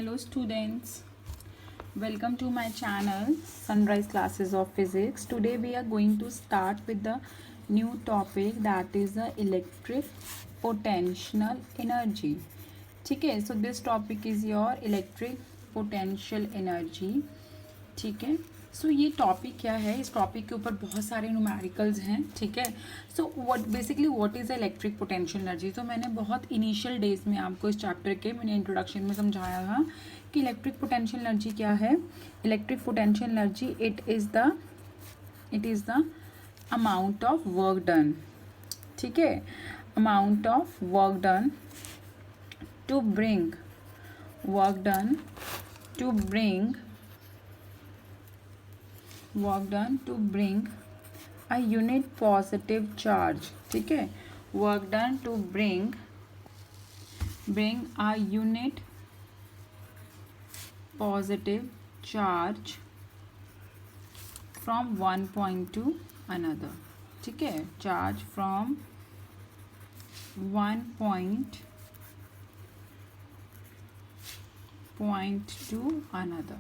Hello students, welcome to my channel Sunrise Classes of Physics. Today we are going to start with the new topic that is the electric potential energy. ठीक है, so this topic is your electric potential energy. ठीक है, सो ये topic क्या है, इस topic के ऊपर बहुत सारे न्यूमेरिकल्स हैं. ठीक है, so what is electric potential energy. तो मैंने बहुत इनिशियल डेज में आपको इस चैप्टर के मैंने इंट्रोडक्शन में समझाया था कि इलेक्ट्रिक पोटेंशियल एनर्जी क्या है. Electric potential energy it is the amount of work done. ठीक है, amount of work done to bring work done to bring a unit positive charge. ठीक है, work done to bring a unit positive charge from one point to another. ठीक है, charge from one point to another.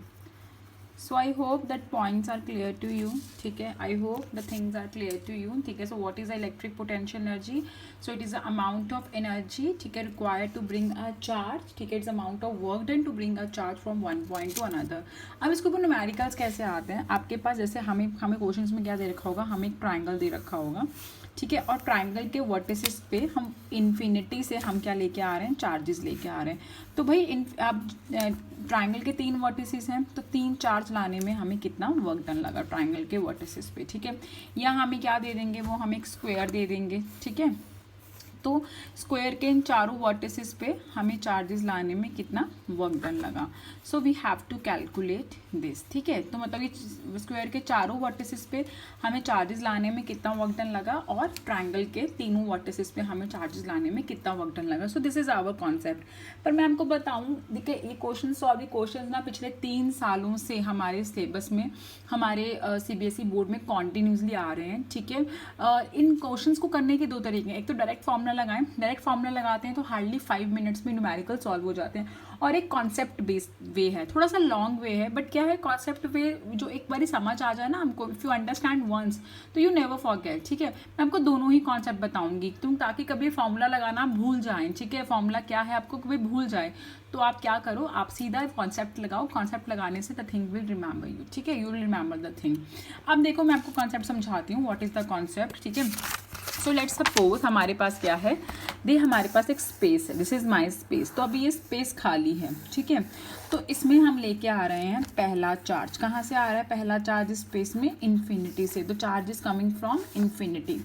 So I hope that points are clear to you. ठीक है, I hope the things are clear to you. ठीक है, so what is the electric potential energy? So it is the amount of energy, ठीक है, required to bring a charge. ठीक है, it's amount of work done to bring a charge from one point to another. अब इसके ऊपर numericals कैसे आते हैं. आपके पास जैसे हमें क्वेश्चंस में क्या दे रखा होगा, हमें एक ट्राइंगल दे रखा होगा. ठीक है, और ट्राइंगल के वर्टिसेस पे हम इन्फिनिटी से हम क्या लेके आ रहे हैं, चार्जेस लेके आ रहे हैं. तो भाई अब ट्राइंगल के 3 वर्टिसेस हैं, तो 3 चार्ज लाने में हमें कितना वर्क डन लगा ट्राइंगल के वर्टिसेस पे. ठीक है, या हमें क्या दे देंगे, वो हमें एक स्क्वायर दे देंगे. ठीक है, तो स्क्वायर के इन चारों वर्टिसेस पे हमें चार्जेस लाने में कितना वर्क डन लगा. So we have to calculate this. ठीक है, तो मतलब ये स्क्वायर के चारों वर्टिसेस पे हमें चार्जेस लाने में कितना वर्क डन लगा और ट्राइंगल के तीनों वर्टिसेस पे हमें चार्जेस लाने में कितना वर्क डन लगा. So this is our concept. पर मैं आपको बताऊं, देखिए ये क्वेश्चन ना पिछले 3 सालों से हमारे सिलेबस में हमारे CBSE बोर्ड में कॉन्टिन्यूसली आ रहे हैं. ठीक है, इन क्वेश्चन को करने के 2 तरीके हैं. एक तो डायरेक्ट फॉर्मूला लगाते हैं तो हार्डली 5 मिनट्स में न्यूमेरिकल सॉल्व हो जाते हैं, और एक कॉन्सेप्ट बेस्ड वे है, थोड़ा सा लॉन्ग वे है, बट क्या है कॉन्सेप्ट वे जो एक बार समझ आ जाए ना हमको, इफ़ यू अंडरस्टैंड वंस तो यू नेवर फॉरगेट. ठीक है, मैं आपको दोनों ही कॉन्सेप्ट बताऊंगी तुम, ताकि कभी फॉर्मूला लगाना भूल जाएं. ठीक है, फॉर्मूला क्या है आपको कभी भूल जाए तो आप क्या करो, आप सीधा कॉन्सेप्ट लगाओ. कॉन्सेप्ट लगाने से the thing will remember you. ठीक है, you will remember the thing. अब देखो मैं आपको कॉन्सेप्ट समझाती हूँ, व्हाट इज द कॉन्सेप्ट. ठीक है, सो लेट्स सपोज हमारे पास क्या है, हमारे पास एक स्पेस है, दिस इज माई स्पेस. तो अभी ये स्पेस खाली है. ठीक है, तो इसमें हम लेके आ रहे हैं पहला चार्ज. कहाँ से आ रहा है पहला चार्ज स्पेस में, इन्फिनिटी से. तो charge is coming from infinity.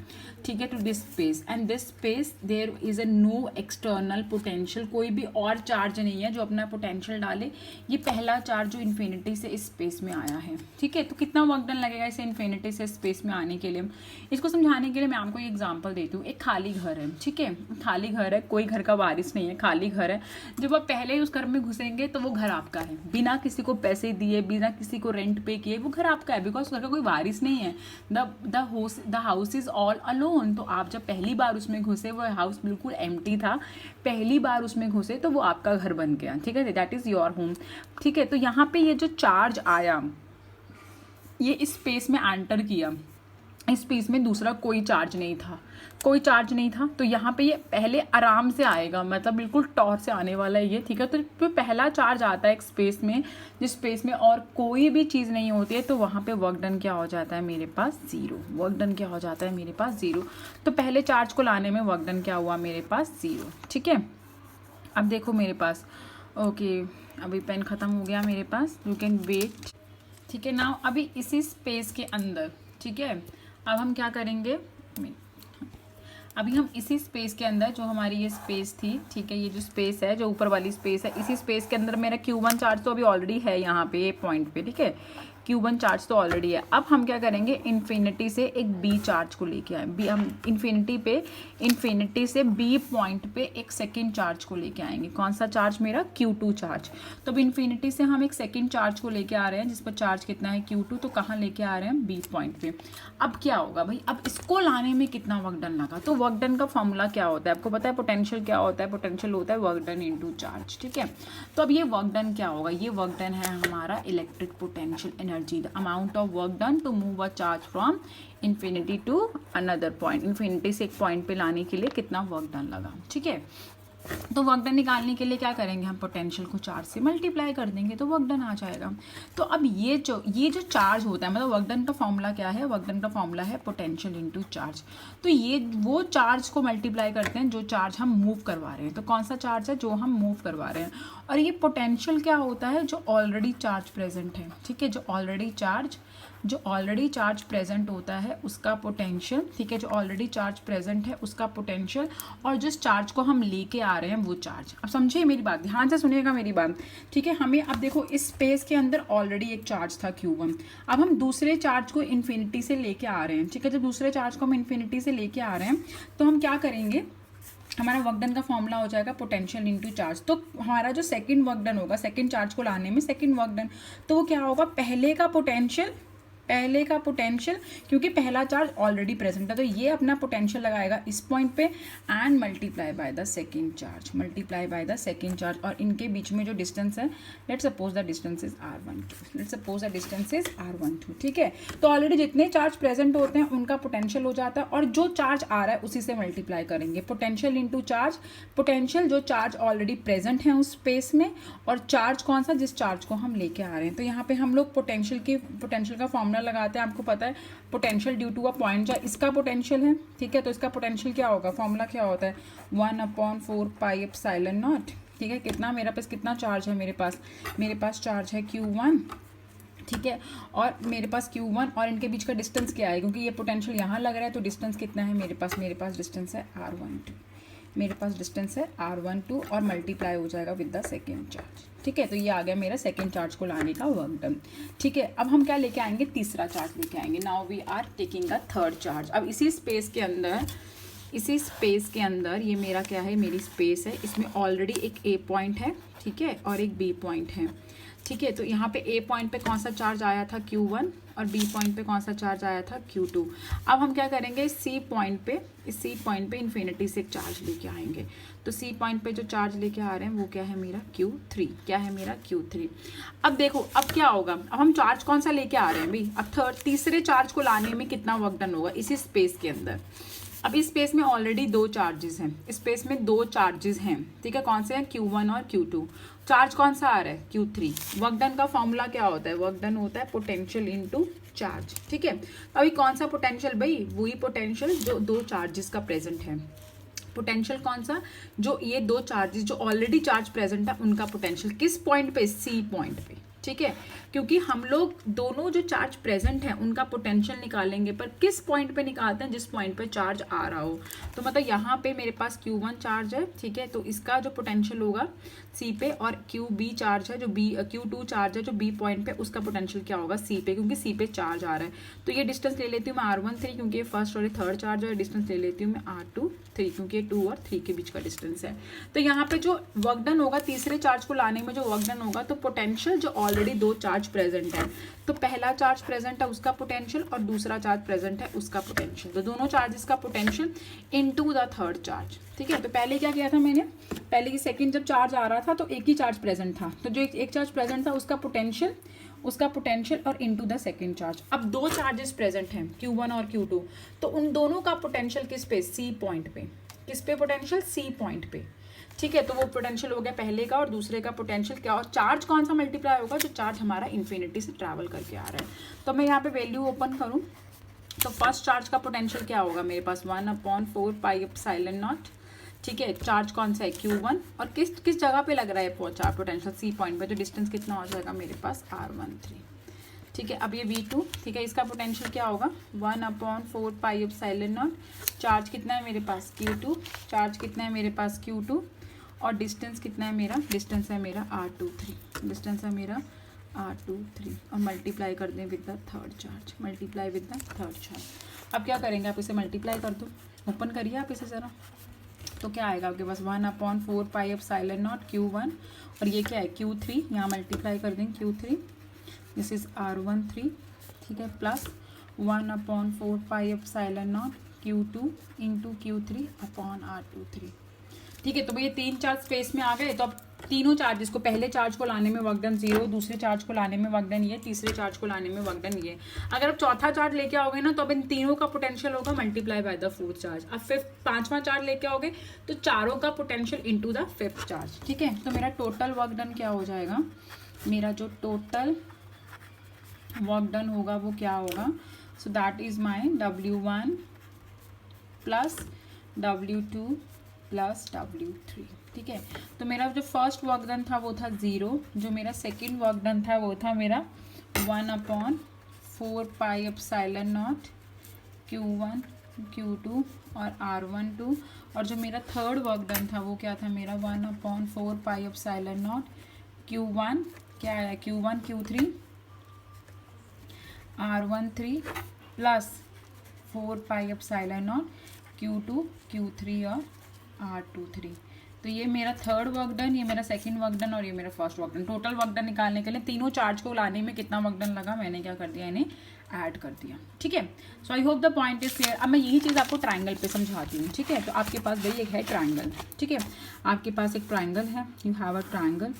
ठीक है, to this space, and this space there is a no external potential. कोई भी और चार्ज नहीं है जो अपना पोटेंशियल डाले. ये पहला चार्ज जो इन्फिनिटी से इस स्पेस में आया है. ठीक है, तो कितना वर्क डन लगेगा इसे इन्फिनिटी से स्पेस में आने के लिए. इसको समझाने के लिए मैं आपको एक एग्जाम्पल देती हूँ. एक खाली घर है. ठीक है, खाली घर है, कोई घर का वारिस नहीं है, खाली घर है. जब आप पहले उस घर में घुसेंगे तो वो घर आपका है, बिना किसी को पैसे दिए, बिना किसी को रेंट पे किए वो घर आपका है, बिकॉज घर का कोई वारिस नहीं है. The house is all alone. तो आप जब पहली बार उसमें घुसे वो हाउस बिल्कुल एम्प्टी था, पहली बार उसमें घुसे तो वो आपका घर बन गया. ठीक है, दैट इज योर होम. ठीक है, तो यहाँ पे ये जो चार्ज आया, ये इस स्पेस में एंटर किया. इस स्पेस में दूसरा कोई चार्ज नहीं था, तो यहाँ पे ये पहले आराम से आएगा, मतलब बिल्कुल टॉर से आने वाला है ये. ठीक है, तो पहला चार्ज आता है एक स्पेस में, जिस स्पेस में और कोई भी चीज़ नहीं होती है, तो वहाँ पे वर्क डन क्या हो जाता है मेरे पास, 0. तो पहले चार्ज को लाने में वर्क डन क्या हुआ मेरे पास, 0. ठीक है, अब देखो मेरे पास, ओके अभी पेन ख़त्म हो गया मेरे पास, यू कैन वेट. ठीक है, नाउ अभी इसी स्पेस के अंदर, ठीक है, अब हम क्या करेंगे, अभी हम इसी स्पेस के अंदर जो हमारी ये स्पेस थी, ठीक है, ये जो स्पेस है जो ऊपर वाली स्पेस है, इसी स्पेस के अंदर मेरा Q1 चार्ज तो अभी ऑलरेडी है यहाँ पे ये पॉइंट पे. ठीक है, Q1 चार्ज तो ऑलरेडी है। अब हम क्या करेंगे, इन्फिनिटी से एक B चार्ज को लेके आए, बी हम इन्फिनिटी से B पॉइंट पे एक सेकेंड चार्ज को लेके आएंगे। कौन सा चार्ज, मेरा Q2 चार्ज। तो अब इन्फिनिटी से हम एक सेकेंड चार्ज को लेके आ रहे हैं जिस पर चार्ज कितना है Q2, तो कहाँ लेके आ रहे हैं, B पॉइंट पे। अब क्या होगा भाई, अब इसको लाने में कितना वर्क डन लगा, तो वर्क डन का फॉर्मूला क्या होता है आपको पता है, पोटेंशियल क्या होता है, पोटेंशियल होता है वर्क डन इनटू चार्ज, ठीक है। तो अब ये वर्क डन क्या होगा, ये वर्क डन है हमारा electric potential energy, the amount of work done to move a charge from infinity to another point. Infinity से एक पॉइंट पे लाने के लिए कितना वर्क डन लगा, ठीक है। तो वर्क डन निकालने के लिए क्या करेंगे, हम पोटेंशियल को चार्ज से मल्टीप्लाई कर देंगे तो वर्क डन आ जाएगा। तो अब ये जो चार्ज होता है, मतलब वर्क डन का फॉर्मूला क्या है, वर्क डन का फॉर्मूला है पोटेंशियल इनटू चार्ज। तो ये वो चार्ज को मल्टीप्लाई करते हैं जो चार्ज हम मूव करवा रहे हैं। तो कौन सा चार्ज है, जो हम मूव करवा रहे हैं। और ये पोटेंशियल क्या होता है, जो ऑलरेडी चार्ज प्रेजेंट है, ठीक है, जो ऑलरेडी चार्ज प्रेजेंट होता है उसका पोटेंशियल, ठीक है, जो ऑलरेडी चार्ज प्रेजेंट है उसका पोटेंशियल, और जिस चार्ज को हम लेके आ रहे हैं वो चार्ज। अब समझिए मेरी बात, ध्यान से सुनिएगा मेरी बात, ठीक है। हमें अब देखो इस स्पेस के अंदर ऑलरेडी एक चार्ज था Q1, अब हम दूसरे चार्ज को इन्फिनिटी से लेके आ रहे हैं, ठीक है। जब दूसरे चार्ज को हम इन्फिनिटी से लेके आ रहे हैं तो हम क्या करेंगे, हमारा वर्क डन का फॉर्मूला हो जाएगा पोटेंशियल इनटू चार्ज। तो हमारा जो सेकंड वर्क डन होगा, सेकंड चार्ज को लाने में सेकंड वर्क डन, तो वो क्या होगा, पहले का पोटेंशियल, क्योंकि पहला चार्ज ऑलरेडी प्रेजेंट है तो ये अपना पोटेंशियल लगाएगा इस पॉइंट पे and multiply by the second charge, और इनके बीच में जो डिस्टेंस है, let's suppose the distance is R12, ठीक है। तो ऑलरेडी जितने चार्ज प्रेजेंट होते हैं उनका पोटेंशियल हो जाता है, और जो चार्ज आ रहा है उसी से मल्टीप्लाई करेंगे, पोटेंशियल इंटू चार्ज। पोटेंशियल जो चार्ज ऑलरेडी प्रेजेंट है उस स्पेस में, और चार्ज कौन सा, जिस चार्ज को हम लेके आ रहे हैं। तो यहाँ पे हम लोग पोटेंशियल का फॉर्मूला लगाते हैं, आपको पता है potential due to a point, जो इसका पोटेंशियल है, ठीक है। तो इसका पोटेंशियल क्या होगा, फॉर्मूला क्या होता है, 1/4 पाई एप्सिलॉन नॉट, ठीक है। कितना मेरे पास कितना चार्ज है, मेरे पास चार्ज है Q1, ठीक है। और मेरे पास Q1 और इनके बीच का डिस्टेंस क्या है, क्योंकि ये पोटेंशियल यहाँ लग रहा है तो डिस्टेंस कितना है मेरे पास डिस्टेंस है R12, और मल्टीप्लाई हो जाएगा विद द सेकेंड चार्ज, ठीक है। तो ये आ गया मेरा सेकेंड चार्ज को लाने का वर्क डन, ठीक है। अब हम क्या लेके आएंगे, तीसरा चार्ज लेके आएंगे। Now we are taking the third charge. अब इसी स्पेस के अंदर ये मेरा क्या है, मेरी स्पेस है, इसमें ऑलरेडी एक A पॉइंट है, ठीक है, और एक B पॉइंट है, ठीक है। तो यहाँ पे A पॉइंट पे कौन सा चार्ज आया था Q1, और B पॉइंट पे कौन सा चार्ज आया था Q2। अब हम क्या करेंगे, इस C पॉइंट पे इन्फिनिटी से एक चार्ज लेके आएंगे। तो C पॉइंट पे जो चार्ज लेके आ रहे हैं वो क्या है, मेरा Q3। अब देखो अब क्या होगा, अब हम चार्ज कौन सा लेके आ रहे हैं भाई, अब तीसरे चार्ज को लाने में कितना वर्क डन होगा इसी स्पेस के अंदर। अब इस स्पेस में ऑलरेडी दो चार्जेस हैं, ठीक है। कौन से हैं, Q1 और Q2। चार्ज कौन सा आ रहा है, Q3। वर्क डन का फॉर्मूला क्या होता है, वर्क डन होता है पोटेंशियल इनटू चार्ज, ठीक है। अभी कौन सा पोटेंशियल भाई, वही पोटेंशियल जो दो चार्जेस का प्रेजेंट है। पोटेंशियल कौन सा, जो ये दो चार्जेस जो ऑलरेडी चार्ज प्रेजेंट है उनका पोटेंशियल किस पॉइंट पे, C पॉइंट पे, ठीक है। क्योंकि हम लोग दोनों जो चार्ज प्रेजेंट है उनका पोटेंशियल निकालेंगे, पर किस पॉइंट पे निकालते हैं, जिस पॉइंट पे चार्ज आ रहा हो। तो मतलब यहाँ पे मेरे पास Q1 चार्ज है, ठीक है, तो इसका जो पोटेंशियल होगा C पे, और QB चार्ज है जो Q2 चार्ज है जो B पॉइंट पे, उसका पोटेंशियल क्या होगा C पे, क्योंकि C पे चार्ज आ रहा है। तो ये डिस्टेंस ले लेती हूँ मैं R13, क्योंकि ये फर्स्ट और थर्ड चार्ज है। डिस्टेंस ले लेती हूँ मैं R23, क्योंकि ये 2 और 3 के बीच का डिस्टेंस है। तो यहाँ पे जो वर्क डन होगा, तीसरे चार्ज को लाने में जो वर्क डन होगा, तो पोटेंशियल जो ऑलरेडी दो चार्ज प्रेजेंट है, तो पहला चार्ज प्रेजेंट है उसका पोटेंशियल, और दूसरा चार्ज प्रेजेंट है उसका पोटेंशियल। तो दोनों चार्जेस का potential into the third charge, ठीक है। तो पहले क्या किया था मैंने, पहले सेकंड जब चार्ज आ रहा था तो एक ही चार्ज प्रेजेंट था, तो जो एक चार्ज प्रेजेंट था उसका पोटेंशियल और इनटू द सेकंड चार्ज। अब दो चार्जेस प्रेजेंट हैं Q1 और Q2, तो उन दोनों का पोटेंशियल किस पे, C पॉइंट पे। किस पे पोटेंशियल, C पॉइंट पे, ठीक है। तो वो पोटेंशियल हो गया पहले का, और दूसरे का पोटेंशियल क्या, और चार्ज कौन सा मल्टीप्लाई होगा, जो चार्ज हमारा इन्फिनिटी से ट्रैवल करके आ रहा है। तो मैं यहाँ पे वैल्यू ओपन करूँ तो फर्स्ट चार्ज का पोटेंशियल क्या होगा, मेरे पास 1/4 पाई एप्सिलॉन नॉट, ठीक है। चार्ज कौन सा है, Q1, और किस जगह पे लग रहा है चार्ज पोटेंशियल, C पॉइंट पे। तो डिस्टेंस कितना हो जाएगा मेरे पास R13, ठीक है। अब ये V2, ठीक है, इसका पोटेंशियल क्या होगा 1/4 पाई एप्सिलॉन नॉट। चार्ज कितना है मेरे पास Q2, और डिस्टेंस कितना है मेरा, डिस्टेंस है मेरा R23, R23 और मल्टीप्लाई कर दें with the third charge, multiply with the third charge. अब क्या करेंगे, आप इसे मल्टीप्लाई कर दो, ओपन करिए आप इसे ज़रा, तो क्या आएगा आपके पास 1/4 पाई एप्सिलॉन नॉट Q1 और ये क्या है Q3, यहाँ मल्टीप्लाई कर देंगे Q3, दिस इज़ R13, ठीक है, plus 1/4 pi epsilon not Q2 into Q3 upon R23, ठीक है। तो भैया 3 चार्ज स्पेस में आ गए, तो अब तीनों चार्जेस को, पहले चार्ज को लाने में वर्क डन 0, दूसरे चार्ज को लाने में वर्क डन ये, तीसरे चार्ज को लाने में वर्क डन ये। अगर आप चौथा चार्ज लेके आओगे ना, तो अब इन तीनों का पोटेंशियल होगा multiply by the fourth charge. अब पांचवा चार्ज लेके आओगे तो चारों का potential into the fifth charge, ठीक है। तो मेरा टोटल वर्क डन क्या हो जाएगा, मेरा जो टोटल वर्क डन होगा वो क्या होगा, so that is my W1 plus W2 plus W3, ठीक है। तो मेरा जो फर्स्ट वर्क डन था वो था 0, जो मेरा सेकेंड वर्क डन था वो था मेरा 1/4 pi epsilon not Q1 Q2 और R12, और जो मेरा थर्ड वर्क डन था वो क्या था मेरा 1/4 पाई एप्सिलॉन नॉट Q1, क्या आया Q1 Q3 R13 plus 4 pi epsilon not Q2 Q3 और R23। तो ये मेरा थर्ड वर्क डन, ये मेरा सेकंड वर्क डन और ये मेरा first work done. Total work done निकालने के लिए तीनों चार्ज को लाने में कितना वर्क डन लगा, मैंने क्या कर दिया, इन्हें ऐड कर दिया, ठीक है। So I hope the point is clear. अब मैं यही चीज़ आपको ट्रायंगल पे समझाती हूँ, ठीक है। तो आपके पास भाई एक है ट्रायंगल, ठीक है, आपके पास एक ट्रायंगल है, यू हैव अ ट्रायंगल।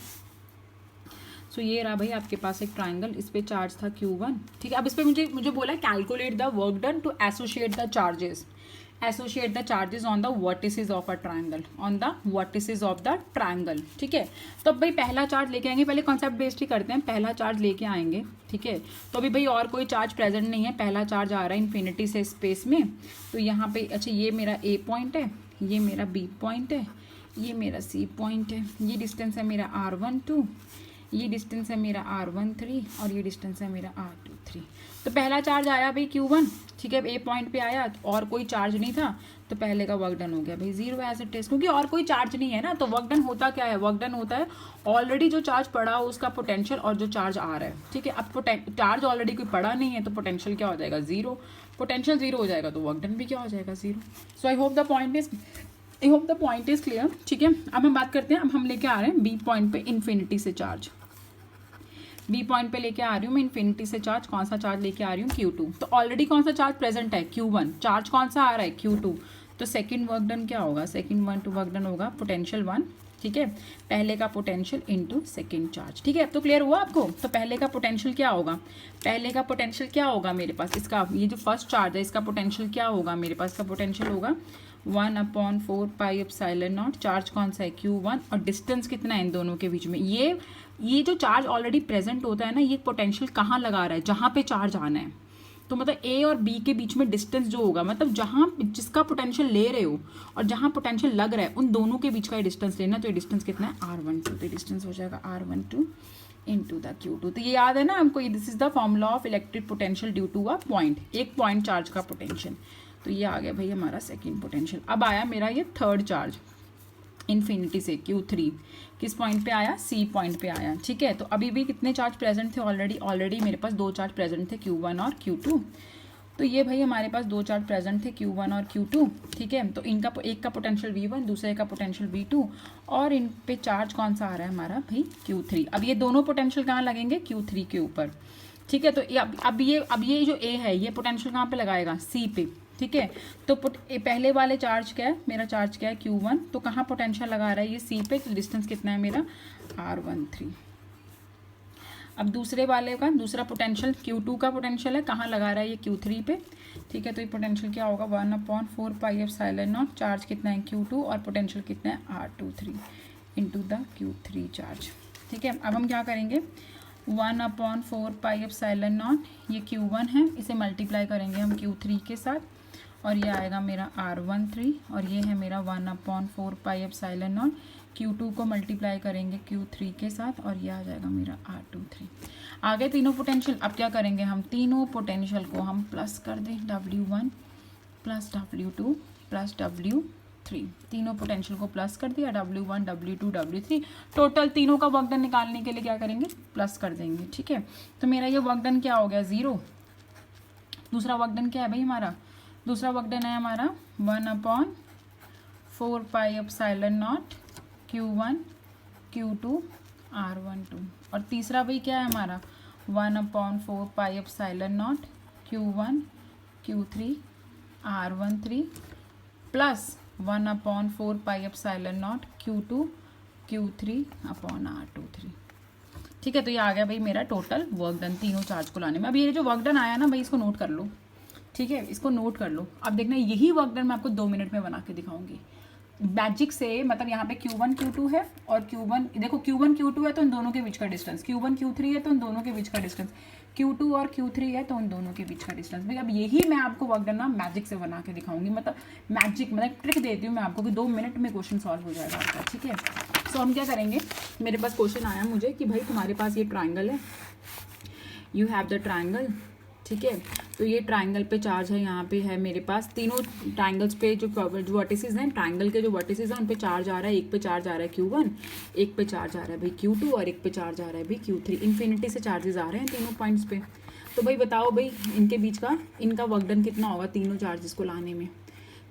सो ये रहा भाई आपके पास एक ट्रायंगल, इस पे चार्ज था Q1, ठीक है। अब इस पर मुझे बोला calculate the work done to associate the charges, associate the charges on the vertices of a triangle, on the vertices of the triangle, ठीक है। तो अब भाई पहला चार्ज लेके आएंगे, पहले कॉन्सेप्ट बेस्ड ही करते हैं, पहला चार्ज लेके आएंगे, ठीक है। तो अभी भाई और कोई चार्ज प्रेजेंट नहीं है, पहला चार्ज आ रहा है इन्फिनिटी से स्पेस में। तो यहाँ पे अच्छा ये मेरा A पॉइंट है, ये मेरा B पॉइंट है, ये मेरा C पॉइंट है, ये डिस्टेंस है मेरा R12, ये डिस्टेंस है मेरा R13 और ये डिस्टेंस है मेरा R23। तो पहला चार्ज आया भाई Q1, ठीक है, A पॉइंट पे आया और कोई चार्ज नहीं था, तो पहले का वर्क डन हो गया भाई 0 एज इट इज, क्योंकि और कोई चार्ज नहीं है ना। तो वर्क डन होता क्या है, वर्क डन होता है ऑलरेडी जो चार्ज पड़ा हो उसका पोटेंशियल और जो चार्ज आ रहा है, ठीक है। अब चार्ज ऑलरेडी कोई पड़ा नहीं है तो पोटेंशियल क्या हो जाएगा 0, पोटेंशियल 0 हो जाएगा तो वर्क डन भी क्या हो जाएगा 0। So I hope the point is clear, ठीक है। अब हम बात करते हैं, अब हम लेके आ रहे हैं B पॉइंट पे इन्फिनिटी से चार्ज, B पॉइंट पे लेके आ रही हूँ मैं इन्फिनिटी से चार्ज, कौन सा चार्ज लेके आ रही हूँ Q2। तो ऑलरेडी कौन सा चार्ज प्रेजेंट है Q1, चार्ज कौन सा आ रहा है Q2। तो सेकंड वर्क डन क्या होगा, सेकंड वर्क डन होगा पोटेंशियल 1, ठीक है, पहले का पोटेंशियल इनटू सेकंड चार्ज, ठीक है। अब तो क्लियर हुआ आपको। तो पहले का पोटेंशियल क्या होगा, पहले का पोटेंशियल क्या होगा मेरे पास, इसका ये जो फर्स्ट चार्ज है इसका पोटेंशियल क्या होगा मेरे पास, इसका पोटेंशियल होगा 1/4 पाई एप्सिलॉन नॉट, चार्ज कौन सा है Q1 और डिस्टेंस कितना है इन दोनों के बीच में। ये जो चार्ज ऑलरेडी प्रेजेंट होता है ना, ये पोटेंशियल कहाँ लगा रहा है, जहाँ पे चार्ज आना है। तो मतलब A और B के बीच में डिस्टेंस जो होगा, मतलब जहाँ जिसका पोटेंशियल ले रहे हो और जहाँ पोटेंशियल लग रहा है उन दोनों के बीच का ये डिस्टेंस लेना। तो ये डिस्टेंस कितना है R12, तो डिस्टेंस हो जाएगा R12 इंटू द Q2। तो ये याद है ना हमको, this is the formula of electric potential due to a point, एक पॉइंट चार्ज का पोटेंशियल। तो ये आ गया भाई हमारा सेकेंड पोटेंशियल। अब आया मेरा ये थर्ड चार्ज इन्फिनिटी से Q3, किस पॉइंट पे आया, C पॉइंट पे आया, ठीक है। तो अभी भी कितने चार्ज प्रेजेंट थे, ऑलरेडी मेरे पास 2 चार्ज प्रेजेंट थे Q1 और Q2। तो ये भाई हमारे पास 2 चार्ज प्रेजेंट थे Q1 और Q2, ठीक है। तो इनका एक का पोटेंशियल V1, दूसरे का पोटेंशियल V2 और इन पे चार्ज कौन सा आ रहा है हमारा भाई Q3। अब ये दोनों पोटेंशियल कहाँ लगेंगे, Q3 के ऊपर, ठीक है। तो अब ये जो A है ये पोटेंशियल कहाँ पे लगाएगा, C पे, ठीक है। तो पहले वाले चार्ज क्या है, मेरा चार्ज क्या है Q1, तो कहाँ पोटेंशियल लगा रहा है ये C पे, तो डिस्टेंस कितना है मेरा R13। अब दूसरे वाले का दूसरा पोटेंशियल Q2 का पोटेंशियल है, कहाँ लगा रहा है ये Q3 पे, ठीक है। तो ये पोटेंशियल क्या होगा 1/4 पाई एप्सिलॉन नॉट, चार्ज कितना है Q2 और पोटेंशियल कितना है R23 into the Q3 charge, ठीक है। अब हम क्या करेंगे 1/4 पाई एप्सिलॉन नॉट, ये Q1 है, इसे मल्टीप्लाई करेंगे हम Q3 के साथ और ये आएगा मेरा R13 और ये है मेरा 1/4 पाई एप्सिलॉन नॉट, Q2 को मल्टीप्लाई करेंगे Q3 के साथ और ये आ जाएगा मेरा R23। आ गए तीनों पोटेंशियल। अब क्या करेंगे हम तीनों पोटेंशियल को हम प्लस कर दें, W1 plus W2 plus W 3, तीनों पोटेंशियल को प्लस कर दिया, W1 W2 W3, टोटल तीनों का वर्क डन निकालने के लिए क्या करेंगे, प्लस कर देंगे। ठीक है, तो मेरा ये वर्क डन क्या हो गया, 0। दूसरा वर्क डन क्या है भाई हमारा, दूसरा वर्क डन है हमारा 1/4 pi epsilon not Q1 Q2 R12, और तीसरा भाई क्या है हमारा 1/4 pi epsilon not Q1 Q3 R13 plus 1/4 pi epsilon not Q2 Q3 upon R23। ठीक है, तो ये आ गया भाई मेरा टोटल वर्क डन तीनों चार्ज को लाने में। अब ये जो वर्क डन आया ना भाई, इसको नोट कर लो। ठीक है, इसको नोट कर लो। अब देखना, यही वर्क डन मैं आपको 2 मिनट में बना के दिखाऊंगी मैजिक से। मतलब यहाँ पे Q1 Q2 है और Q1, देखो Q1 Q2 है तो उन दोनों के बीच का डिस्टेंस, Q1 Q3 है तो उन दोनों के बीच का डिस्टेंस, Q2 और Q3 है तो उन दोनों के बीच का डिस्टेंस। भाई अब यही मैं आपको वर्क डन ना मैजिक से बना के दिखाऊंगी। मतलब मैजिक, मतलब ट्रिक देती हूँ मैं आपको कि 2 मिनट में क्वेश्चन सॉल्व हो जाएगा आपका। ठीक है, सो हम क्या करेंगे, मेरे पास क्वेश्चन आया मुझे कि भाई तुम्हारे पास ये ट्राइंगल है, यू हैव द ट्राइंगल। ठीक है, तो ये ट्राइंगल पे चार्ज है, यहाँ पे है मेरे पास तीनों ट्राइंगल्स पे जो वर्टिसेस हैं, ट्राइंगल के जो वर्टिसेस हैं उन पे चार्ज आ रहा है। एक पे चार्ज आ रहा है Q1, एक पे चार्ज आ रहा है भाई Q2 और एक पे चार्ज आ रहा है भाई Q3। इन्फिनिटी से चार्जेस आ रहे हैं तीनों पॉइंट्स पे। तो भाई बताओ भाई इनके बीच का, इनका वर्क डन कितना होगा तीनों चार्जेस को लाने में।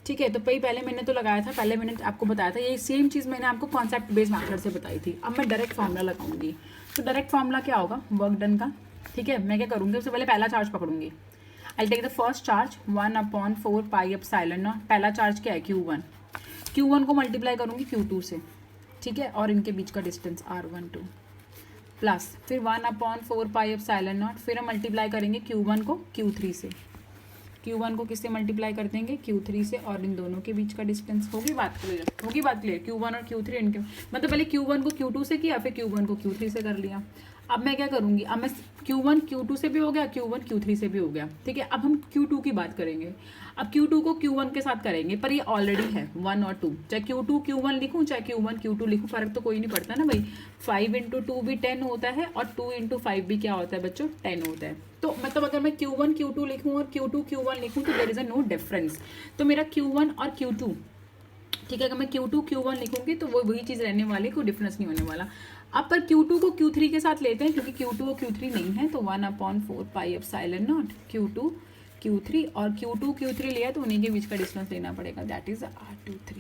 ठीक है, तो भाई पहले मैंने तो लगाया था, पहले मैंने आपको बताया था, ये सेम चीज़ मैंने आपको कॉन्सेप्ट बेस्ड मेथड से बताई थी। अब मैं डायरेक्ट फार्मूला लगाऊंगी। तो डायरेक्ट फार्मूला क्या होगा वर्क डन का। ठीक है, मैं क्या करूँगी, सबसे पहले पहला चार्ज पकड़ूंगी। I take the first charge 1/4 pi epsilon naught. पहला चार्ज क्या है Q1, Q1 को मल्टीप्लाई करूँगी Q2 से। ठीक है, और इनके बीच का डिस्टेंस R12 प्लस फिर 1/4 पाई एप्सिलॉन नॉट, फिर हम मल्टीप्लाई करेंगे Q1 को Q3 से। Q1 को किससे मल्टीप्लाई कर देंगे, Q3 से, और इन दोनों के बीच का डिस्टेंस। होगी बात क्लियर, होगी बात क्लियर। Q1 और Q3 इनके, मतलब पहले Q1 को Q2 से किया, फिर Q1 को Q3 से कर लिया। अब मैं क्या करूँगी, अब मैं Q1 Q2 से भी हो गया, Q1 Q3 से भी हो गया। ठीक है, अब हम Q2 की बात करेंगे। अब Q2 को Q1 के साथ करेंगे, पर ये ऑलरेडी है 1 और 2। चाहे Q2 Q1 लिखूँ, चाहे Q1 Q2 लिखूँ, फर्क तो कोई नहीं पड़ता ना भाई। 5 × 2 भी 10 होता है और 2 × 5 भी क्या होता है बच्चों, 10 होता है। तो मतलब अगर मैं Q1 Q2 लिखूँ और Q2 Q1 लिखूँ तो there is a no difference. तो मेरा Q1 और Q2, ठीक है, अगर मैं Q2 Q1 लिखूंगी तो वो वही चीज़ रहने वाली, कोई डिफरेंस नहीं होने वाला। अब पर Q2 को Q3 के साथ लेते हैं, क्योंकि Q2 और Q3 नहीं है, तो 1/4 pi epsilon not Q2 Q3, और Q2 Q3 लिया तो उन्हीं के बीच का डिस्टेंस लेना पड़ेगा, दैट इज R23।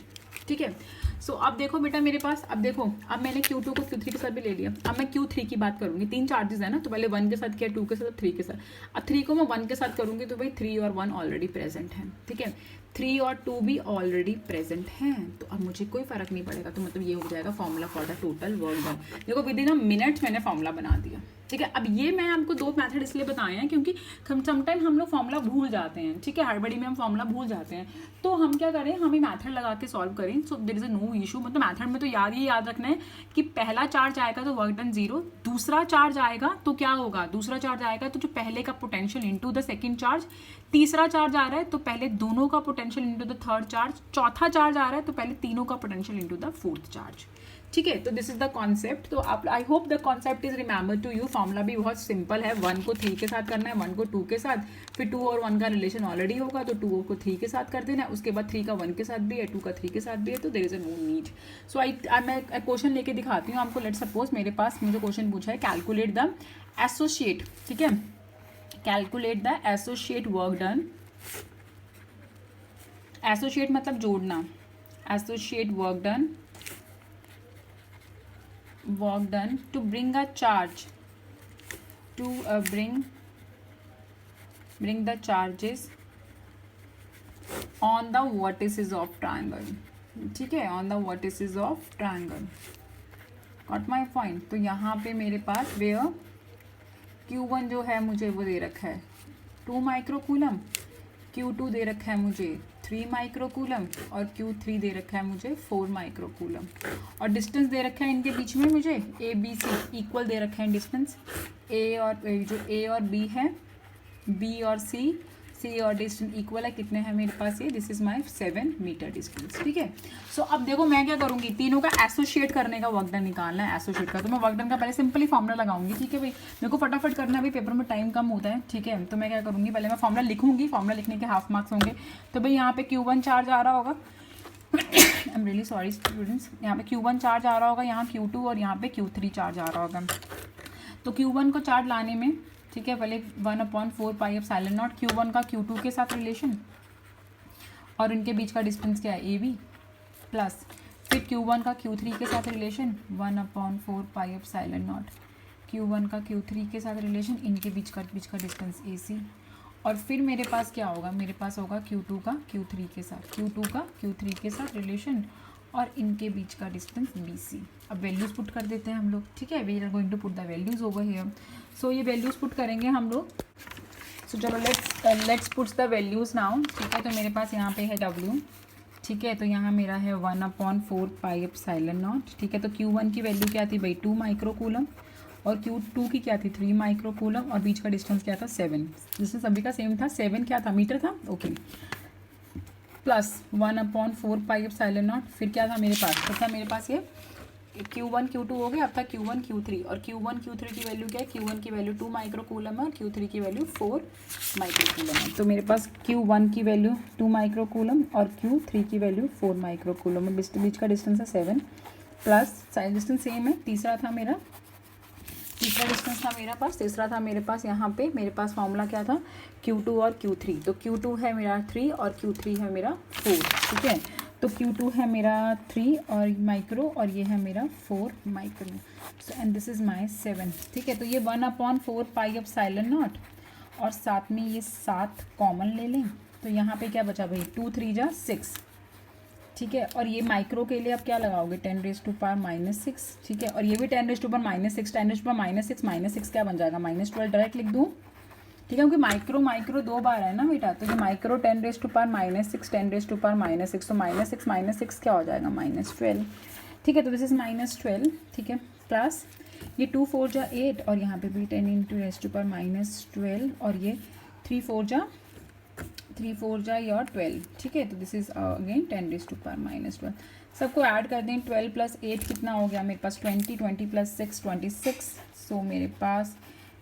ठीक है, सो अब देखो बेटा मेरे पास, अब देखो, अब मैंने Q2 को Q3 के साथ भी ले लिया। अब मैं Q3 की बात करूंगी। 3 चार्जेस है ना, तो पहले 1 के साथ किया, 2 के साथ, 3 के साथ। अब 3 को मैं 1 के साथ करूंगी तो भाई 3 और 1 ऑलरेडी प्रेजेंट है। ठीक है, 3 और 2 भी ऑलरेडी प्रेजेंट हैं, तो अब मुझे कोई फर्क नहीं पड़ेगा। तो मतलब ये हो जाएगा formula for the total work done. देखो विद इन अ मिनट मैंने फॉर्मूला बना दिया। ठीक है, अब ये मैं आपको 2 मेथड इसलिए बताए हैं क्योंकि समटाइम हम लोग फॉर्मूला भूल जाते हैं। ठीक है, हड़बड़ी में हम फॉर्मूला भूल जाते हैं, तो हम क्या करें, हम ये मैथड लगा के सॉल्व करें। So there is a no issue. मतलब मैथड में तो याद रखना है कि पहला चार्ज आएगा तो वर्क डन 0, दूसरा चार्ज आएगा तो क्या होगा, दूसरा चार्ज आएगा तो जो पहले का potential into the second charge, तीसरा चार्ज आ रहा है तो पहले दोनों का potential into the third charge, चौथा चार्ज आ रहा है तो पहले तीनों का potential into the fourth charge. ठीक है, तो दिस इज द कॉन्सेप्ट। तो आप, I hope the concept is remember to you. Formula भी बहुत सिंपल है। 1 को 3 के साथ करना है, 1 को 2 के साथ, फिर 2 और 1 का रिलेशन ऑलरेडी होगा तो 2 को 3 के साथ कर देना है। उसके बाद 3 का 1 के साथ भी है, 2 का 3 के साथ भी है, तो there is a no need. So मैं क्वेश्चन लेके दिखाती हूँ आपको। लेट सपोज मेरे पास मुझे क्वेश्चन पूछा है, कैलकुलेट द एसोसिएट। ठीक है, calculate the associate work done. Associate मतलब जोड़ना, associate work done to bring a charge, to bring the charges on the vertices of triangle। ठीक है, on the vertices of triangle, got my point। तो यहाँ पे मेरे पास where Q1 जो है मुझे वो दे रखा है 2 माइक्रोकूलम, Q2 दे रखा है मुझे 3 माइक्रोकूलम, और Q3 दे रखा है मुझे 4 माइक्रोकूलम, और डिस्टेंस दे रखा है इनके बीच में मुझे ABC इक्वल दे रखा है डिस्टेंस। A और B है, B और C और डिस्टेंस इक्वल है, कितने हैं मेरे पास ये, this is my 7 meter distance. ठीक है, सो अब देखो मैं क्या करूँगी, तीनों का एसोसिएट करने का वर्क डन निकालना है। एसोसिएट का तो मैं वर्क डन का पहले सिंपली फॉर्मूला लगाऊंगी। ठीक है भाई, मेरे को फटाफट करना है, भाई पेपर में टाइम कम होता है। ठीक है, तो मैं क्या करूँगी, पहले मैं फॉर्मूला लिखूंगी, फॉर्मूला लिखने के हाफ मार्क्स होंगे। तो भाई यहाँ पे Q1 चार्ज आ रहा होगा, I am really sorry students, यहाँ पे Q1 चार्ज आ रहा होगा, यहाँ Q2 और यहाँ पे Q3 चार्ज आ रहा होगा। तो Q1 को चार्ज लाने में, ठीक है, पहले 1/4 पाई एप्सिलॉन नॉट Q1 का Q2 के साथ रिलेशन और इनके बीच का डिस्टेंस क्या है AB, प्लस फिर Q1 का Q3 के साथ relation 1/4 pi epsilon not Q1 का Q3 के साथ रिलेशन, इनके बीच का डिस्टेंस AC, और फिर मेरे पास क्या होगा, मेरे पास होगा Q2 का Q3 के साथ, Q2 का Q3 के साथ रिलेशन और इनके बीच का डिस्टेंस BC। अब वैल्यूज़ पुट कर देते हैं हम लोग, ठीक है, we are going to put the values over here. So ये वैल्यूज़ पुट करेंगे हम लोग। सो चलो let's puts the values now, ठीक है। तो मेरे पास यहाँ पे है W, ठीक है, तो यहाँ मेरा है 1/4 पाई एप्सिलॉन नॉट, ठीक है। तो Q1 की वैल्यू क्या थी भाई 2 माइक्रोकूलम और Q2 की क्या थी 3 माइक्रोकूलम और बीच का डिस्टेंस क्या था 7, डिस्टेंस सभी का सेम था, 7 क्या था मीटर था, okay, plus 1/4 pi epsilon not, फिर क्या था मेरे पास, तो था मेरे पास ये Q1 Q2 हो गया, अब था Q1 Q3 और Q1 Q3 की वैल्यू क्या है, Q1 की वैल्यू 2 माइक्रोकूलम है और Q3 की वैल्यू 4 माइक्रोकूलम है। तो मेरे पास Q1 की वैल्यू 2 माइक्रोकूलम और Q3 की वैल्यू 4 माइक्रोकूलम है, बीच का डिस्टेंस है 7, प्लस साइड डिस्टेंस सेम है। तीसरा डिस्टेंस था मेरे पास, तीसरा था मेरे पास यहाँ पे, मेरे पास फॉर्मूला क्या था Q2 और Q3, तो Q2 है मेरा 3 और Q3 है मेरा 4, ठीक है। तो Q2 है मेरा 3 और माइक्रो और ये है मेरा 4 micro, so and this is my 7, ठीक है। तो ये 1/4 पाई एप्सिलॉन नॉट और साथ में ये 7 कॉमन ले लें, तो यहाँ पे क्या बचा भाई 2 3 जा 6, ठीक है। और ये माइक्रो के लिए आप क्या लगाओगे 10⁻⁻6, ठीक है, और ये भी 10⁻⁻6, 10⁻⁻6 क्या बन जाएगा -12 डायरेक्ट लिख दूँ, ठीक है, क्योंकि माइक्रो 2 बार है ना बेटा, तो ये माइक्रो 10⁻⁻6 10⁻⁻6, तो -6 क्या हो जाएगा -12, ठीक है। तो दिस इज -12, ठीक है, प्लस ये 2 4 जा 8 और यहाँ पे भी 10⁻⁻12 और ये 3 4 जा योर 12, ठीक है। तो दिस इज अगेन 10⁻⁻12, सबको ऐड कर दें, 12 + 8 कितना हो गया मेरे पास 20 + 6 26, सो मेरे पास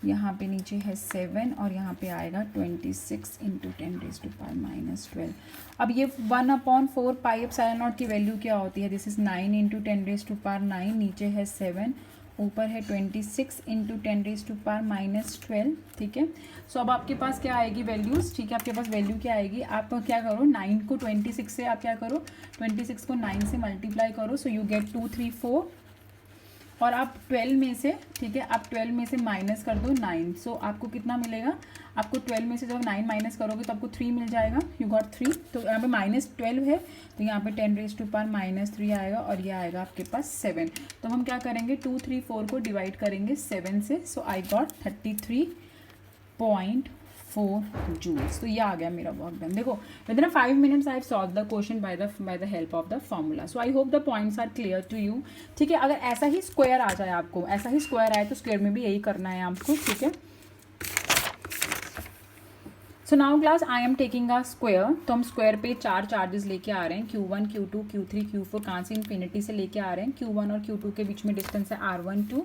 यहाँ पे नीचे है 7 और यहाँ पे आएगा 26 × 10⁻⁻12। अब ये 1/4 पाई एप्सिलॉन नॉट की वैल्यू क्या होती है, दिस इज 9 × 10⁻9, नीचे है 7, ऊपर है 26 × 10⁻⁻12, ठीक है। सो अब आपके पास क्या आएगी वैल्यूज़, ठीक है, आपके पास वैल्यू क्या आएगी, आप क्या करो 9 को 26 से आप क्या करो 26 को 9 से मल्टीप्लाई करो, सो यू गेट 2 3 4 और आप 12 में से, ठीक है, आप 12 में से माइनस कर दो 9, सो आपको कितना मिलेगा, आपको 12 में से जब 9 माइनस करोगे तो आपको 3 मिल जाएगा, यू गॉट 3। तो यहाँ पे -12 है तो यहाँ पे 10⁻⁻3 आएगा और ये आएगा आपके पास 7। तो हम क्या करेंगे 2 3 4 को डिवाइड करेंगे 7 से, सो आई गॉट 33.4 जूल्स। तो ये आ गया मेरा वर्क डन। देखो within 5 minutes I have solve the question by the help of the formula. So I hope the points are clear to you, ठीक है। अगर ऐसा ही स्क्वायर आ जाए, आपको ऐसा ही स्क्वायर आए तो स्क्वायर में भी यही करना है आपको, ठीक है। So now class I am taking a square, तो हम स्क्वायर पे 4 चार्जेस लेके आ रहे हैं, Q1 Q2 Q3 Q4, कहाँ से इन्फिनिटी से लेके आ रहे हैं। Q1 और Q2 के बीच में डिस्टेंस है R12,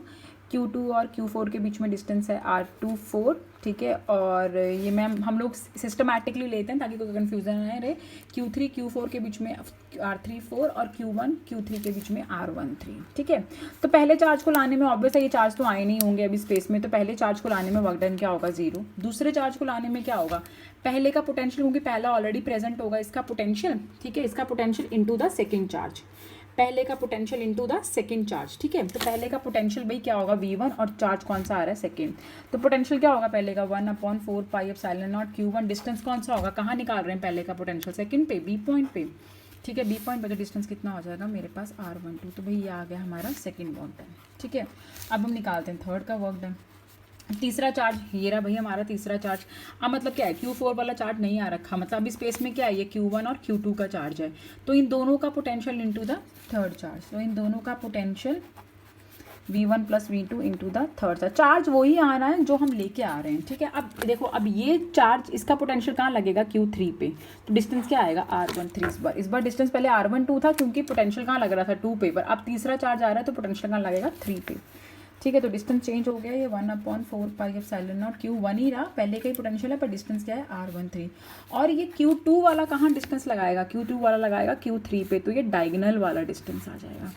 Q2 और Q4 के बीच में डिस्टेंस है R24, ठीक है। और ये मैम हम लोग सिस्टमैटिकली लेते हैं ताकि कोई कन्फ्यूजन ना रहे। Q3 Q4 के बीच में R34 और Q1 Q3 के बीच में R13, ठीक है। तो पहले चार्ज को लाने में ऑब्वियस है ये चार्ज तो आए नहीं होंगे अभी स्पेस में, तो पहले चार्ज को लाने में वर्क डन क्या होगा 0। दूसरे चार्ज को लाने में क्या होगा, पहले का पोटेंशियल, क्योंकि पहला ऑलरेडी प्रेजेंट होगा इसका पोटेंशियल, ठीक है, इसका potential into the second charge, पहले का potential into the second charge, ठीक है। तो पहले का पोटेंशियल भाई क्या होगा V1 और चार्ज कौन सा आ रहा है सेकंड, तो पोटेंशियल क्या होगा पहले का 1/4 pi epsilon not Q1, distance कौन सा होगा, कहाँ निकाल रहे हैं पहले का पोटेंशियल सेकंड पे B पॉइंट पे, ठीक है। B पॉइंट पे तो डिस्टेंस कितना हो जाएगा मेरे पास R12, तो भाई ये आ गया हमारा सेकंड वर्क डन, ठीक है। अब हम निकालते हैं थर्ड का वर्क डन। तीसरा चार्ज ये रहा भाई हमारा तीसरा चार्ज। अब मतलब क्या है Q4 वाला चार्ज नहीं आ रखा, मतलब अभी स्पेस में क्या है ये Q1 और Q2 का चार्ज है, तो इन दोनों का potential into the third charge, तो इन दोनों का potential V1 + V2 into the third charge वही आ रहा है जो हम लेके आ रहे हैं, ठीक है। अब देखो अब ये चार्ज इसका पोटेंशियल कहाँ लगेगा Q3 पे, तो डिस्टेंस क्या आएगा R13। इस बार डिस्टेंस पहले R12 था क्योंकि पोटेंशियल कहाँ लग रहा था 2 पे, पर अब तीसरा चार्ज आ रहा है तो पोटेंशियल कहाँ लगेगा 3 पे, ठीक है। तो डिस्टेंस चेंज हो गया, ये 1/4πε0 Q1 ही रहा, पहले का ही पोटेंशियल है, पर डिस्टेंस क्या है R13। और ये Q2 वाला कहाँ डिस्टेंस लगाएगा, Q2 वाला लगाएगा Q3 पे, तो ये डायगोनल वाला डिस्टेंस आ जाएगा।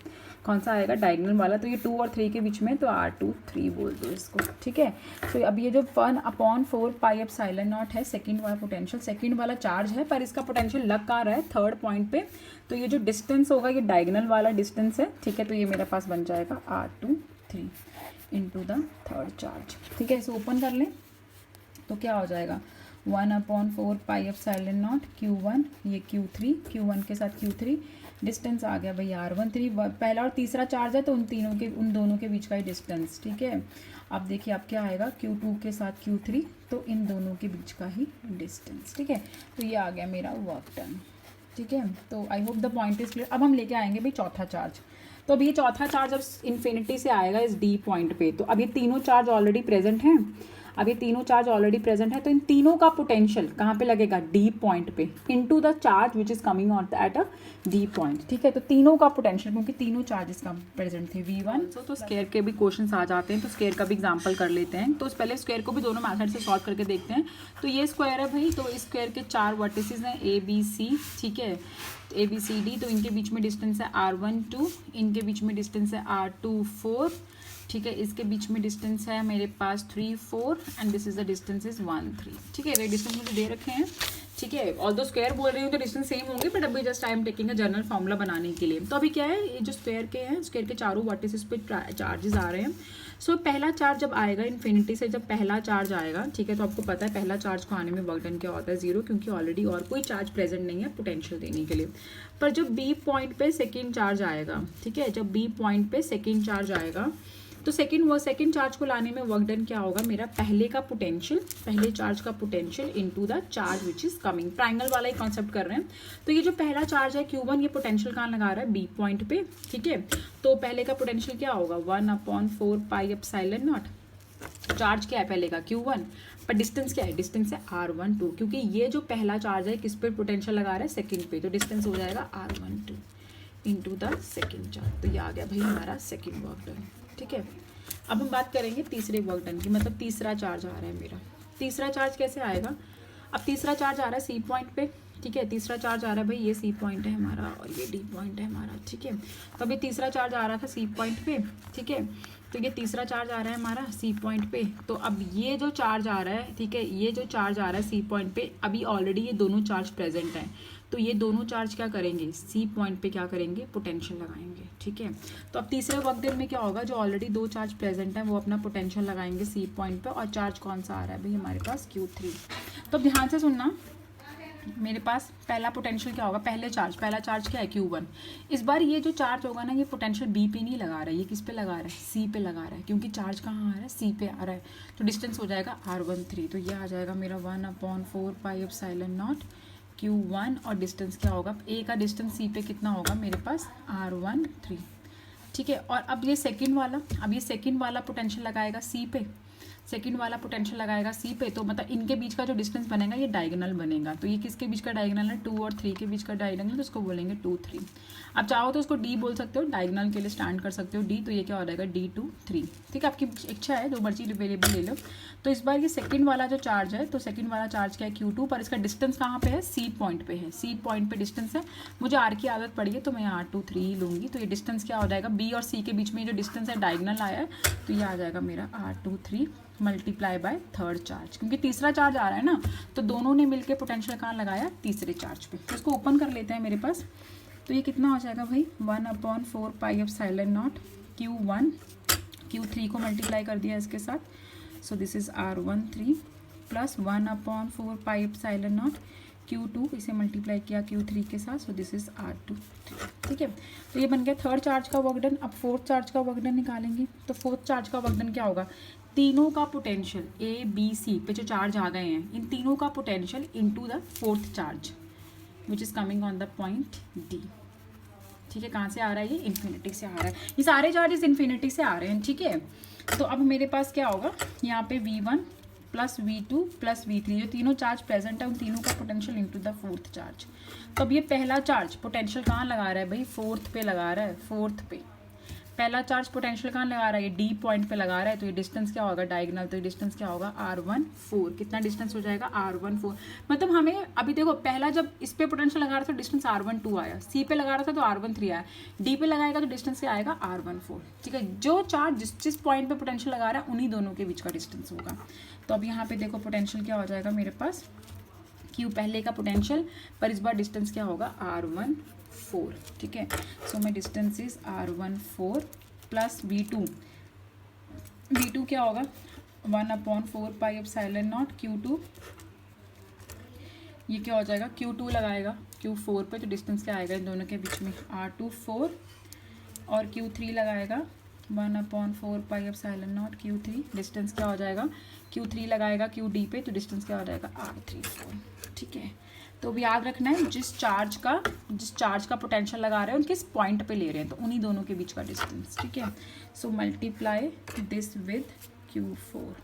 कौन सा आएगा, डायगोनल वाला। तो ये 2 और 3 के बीच में, तो R23 बोल दो इसको, ठीक है। तो अब ये जो 1/4πε0 है सेकंड वाला पोटेंशियल, सेकंड वाला चार्ज है, पर इसका पोटेंशियल लग कहाँ रहा है, थर्ड पॉइंट पे। तो ये जो डिस्टेंस होगा ये डायगोनल वाला डिस्टेंस है, ठीक है। तो ये मेरे पास बन जाएगा R23 into the third charge, ठीक है। इसे ओपन कर लें तो क्या हो जाएगा, 1/4πε0 Q1, ये Q3, Q1 के साथ Q3, डिस्टेंस आ गया भाई R13, पहला और तीसरा चार्ज है तो उन दोनों के बीच का ही डिस्टेंस, ठीक है। अब देखिए अब क्या आएगा, Q2 के साथ Q3, तो इन दोनों के बीच का ही डिस्टेंस, ठीक है। तो ये आ गया मेरा वर्क डन, ठीक है। तो आई hope the point is clear. अब हम लेके आएंगे भाई चौथा चार्ज। तो अब ये चौथा चार्ज अब इन्फिनिटी से आएगा इस डी पॉइंट पे। तो अब ये तीनों चार्ज ऑलरेडी प्रेजेंट हैं, अब ये तीनों चार्ज ऑलरेडी प्रेजेंट है, तो इन तीनों का पोटेंशियल कहाँ पे लगेगा, डी पॉइंट पे, into the charge which is coming on at a D point, ठीक है। तो तीनों का पोटेंशियल, क्योंकि तीनों चार्जेस का प्रेजेंट थे V1। तो स्क्वायर के भी क्वेश्चंस आ जाते हैं, तो स्क्वायर का भी एग्जांपल कर लेते हैं। तो पहले स्क्वायर को भी दोनों मेथड से सॉल्व करके देखते हैं। तो ये स्क्वायर है भाई, तो इस स्क्वायर के 4 वर्टिसेस हैं ABC, ठीक है, ABCD। तो इनके बीच में डिस्टेंस है R12, इनके बीच में डिस्टेंस है R24, ठीक है। इसके बीच में डिस्टेंस है मेरे पास 3 4 and this is the distance is 1 3, ठीक है। ये डिस्टेंस मुझे दे रखे हैं, ठीक है। ऑल्दो स्क्वायर बोल रही हूँ तो डिस्टेंस सेम होंगे, बट अभी just I am taking a general formula बनाने के लिए। तो अभी क्या है, ये जो स्क्वायर के हैं, स्क्वायर के चारों वर्टिसेस पे चार्जेस आ रहे हैं। सो पहला चार्ज जब आएगा इन्फिनिटी से, जब पहला चार्ज आएगा, ठीक है, तो आपको पता है पहला चार्ज को आने में वर्क डन क्या होता है, 0, क्योंकि ऑलरेडी और कोई चार्ज प्रेजेंट नहीं है पोटेंशियल देने के लिए। पर जब बी पॉइंट पे सेकेंड चार्ज आएगा, ठीक है, जब बी पॉइंट पे सेकेंड चार्ज आएगा, तो सेकेंड चार्ज को लाने में वर्क डन क्या होगा, मेरा पहले का पोटेंशियल, पहले चार्ज का potential into the charge which is coming, triangle वाला ही कॉन्सेप्ट कर रहे हैं। तो ये जो पहला चार्ज है Q1, ये पोटेंशियल कहाँ लगा रहा है, बी पॉइंट पे, ठीक है। तो पहले का पोटेंशियल क्या होगा, 1/4πε0। चार्ज क्या है पहले का, Q1, पर डिस्टेंस क्या है, डिस्टेंस है R12, क्योंकि ये जो पहला चार्ज है किस पे पोटेंशियल लगा रहा है, सेकेंड पे, तो डिस्टेंस हो जाएगा R12 into the second charge. तो ये आ गया भाई हमारा सेकेंड वर्क डन, ठीक है। अब हम बात करेंगे तीसरे वर्क डन की, मतलब तीसरा चार्ज आ रहा है मेरा। तीसरा चार्ज कैसे आएगा, अब तीसरा चार्ज आ रहा है सी पॉइंट पे, ठीक है। तीसरा चार्ज आ रहा है भाई, ये सी पॉइंट है हमारा और ये डी पॉइंट है हमारा, ठीक है। तो अभी तीसरा चार्ज आ रहा था सी पॉइंट पे, ठीक है। तो ये तीसरा चार्ज आ रहा है हमारा सी पॉइंट पे। तो अब ये जो चार्ज आ रहा है, ठीक है, ये जो चार्ज आ रहा है सी पॉइंट पे, अभी ऑलरेडी ये दोनों चार्ज प्रेजेंट हैं। तो ये दोनों चार्ज क्या करेंगे, सी पॉइंट पे क्या करेंगे, पोटेंशियल लगाएंगे, ठीक है। तो अब तीसरे वर्क डन में क्या होगा, जो ऑलरेडी दो चार्ज प्रेजेंट है वो अपना पोटेंशियल लगाएंगे सी पॉइंट पे, और चार्ज कौन सा आ रहा है भाई हमारे पास, Q3। तो ध्यान से सुनना, मेरे पास पहला पोटेंशियल क्या होगा, पहला चार्ज क्या है, Q1। इस बार ये जो चार्ज होगा ना, ये पोटेंशियल बी पे नहीं लगा रहा है, ये किस पे लगा रहा है, सी पे लगा रहा है, क्योंकि चार्ज कहाँ आ रहा है, सी पे आ रहा है। तो डिस्टेंस हो जाएगा R13। तो ये आ जाएगा मेरा 1/4πε0 Q1, और डिस्टेंस क्या होगा, ए का डिस्टेंस सी पे कितना होगा मेरे पास, R13, ठीक है। और अब ये सेकंड वाला पोटेंशियल लगाएगा सी पे, सेकंड वाला पोटेंशियल लगाएगा सी पे। तो मतलब इनके बीच का जो डिस्टेंस बनेगा ये डायगोनल बनेगा। तो ये किसके बीच का डायगोनल है, 2 और 3 के बीच का डायगोनल, तो उसको बोलेंगे 2 3। आप चाहो तो उसको डी बोल सकते हो, डायगोनल के लिए स्टैंड कर सकते हो डी। तो ये क्या हो जाएगा, D2 3, ठीक है। आपकी इच्छा है, जो मर्जी वेरिएबल ले लो। तो इस बार ये सेकंड वाला जो चार्ज है, तो सेकंड वाला चार्ज क्या है, Q2, पर इसका डिस्टेंस कहाँ पे है, सी पॉइंट पे है। सी पॉइंट पे डिस्टेंस है, मुझे R की आदत पड़ी है तो मैं R23 ही लूँगी। तो ये डिस्टेंस क्या हो जाएगा, बी और सी के बीच में जो डिस्टेंस है डायगोनल आया है, तो ये आ जाएगा मेरा R23 multiply by third charge, क्योंकि तीसरा चार्ज आ रहा है ना, तो दोनों ने मिलकर पोटेंशियल कहाँ लगाया, तीसरे चार्ज पे। तो इसको ओपन कर लेते हैं मेरे पास। तो ये कितना हो जाएगा भाई, 1/4πε0 Q1, Q3 को मल्टीप्लाई कर दिया इसके साथ, सो this is R13 plus 1/4πε0 Q2, इसे मल्टीप्लाई किया Q3 के साथ, सो दिस इज R23, ठीक है। तो ये बन गया थर्ड चार्ज का वर्क डन। अब फोर्थ चार्ज का वर्क डन निकालेंगे। तो फोर्थ चार्ज का वर्क डन क्या होगा, तीनों का पोटेंशियल ABC पे जो चार्ज आ गए हैं, इन तीनों का potential into the fourth charge which is coming on the point D, ठीक है। कहाँ से आ रहा है, ये इन्फिनिटी से आ रहा है, ये सारे चार्जेस इन्फिनिटी से आ रहे हैं, ठीक है। तो अब मेरे पास क्या होगा, यहाँ पे V1 plus V2 plus V3, जो तीनों चार्ज प्रेजेंट है उन तीनों का potential into the fourth charge. तो अब ये पहला चार्ज पोटेंशियल कहाँ लगा रहा है भाई, फोर्थ पे लगा रहा है, फोर्थ पे। पहला चार्ज पोटेंशियल कहाँ लगा रहा है, ये डी पॉइंट पे लगा रहा है, तो ये डिस्टेंस क्या होगा डायगोनल, तो ये डिस्टेंस क्या होगा r14। कितना डिस्टेंस हो जाएगा r14। मतलब हमें अभी देखो पहला जब इस पे पोटेंशियल लगा रहा था तो डिस्टेंस r12 आया, सी पे लगा रहा था तो r13 आया, डी पे लगाएगा तो डिस्टेंस क्या आएगा r14। ठीक है, जो चार्ज जिस पॉइंट पे पोटेंशियल लगा रहा है उन्हीं दोनों के बीच का डिस्टेंस होगा। तो अब यहाँ पे देखो पोटेंशियल क्या हो जाएगा मेरे पास, क्यू पहले का पोटेंशियल पर इस बार डिस्टेंस क्या होगा r14। ठीक है, so my distance is r14 plus v2 क्या होगा 1/4 पाई एप्सिलॉन नॉट q2, ये क्या हो जाएगा q2 लगाएगा q4 पे तो डिस्टेंस क्या आएगा इन दोनों के बीच में r24, और q3 लगाएगा 1/4 pi epsilon not q3, distance क्या हो जाएगा q3 लगाएगा qd पे तो डिस्टेंस क्या हो जाएगा r34। ठीक है, तो अब याद रखना है जिस चार्ज का पोटेंशियल लगा रहे हैं उनके इस पॉइंट पे ले रहे हैं तो उन्हीं दोनों के बीच का डिस्टेंस। ठीक है, so multiply this with q4,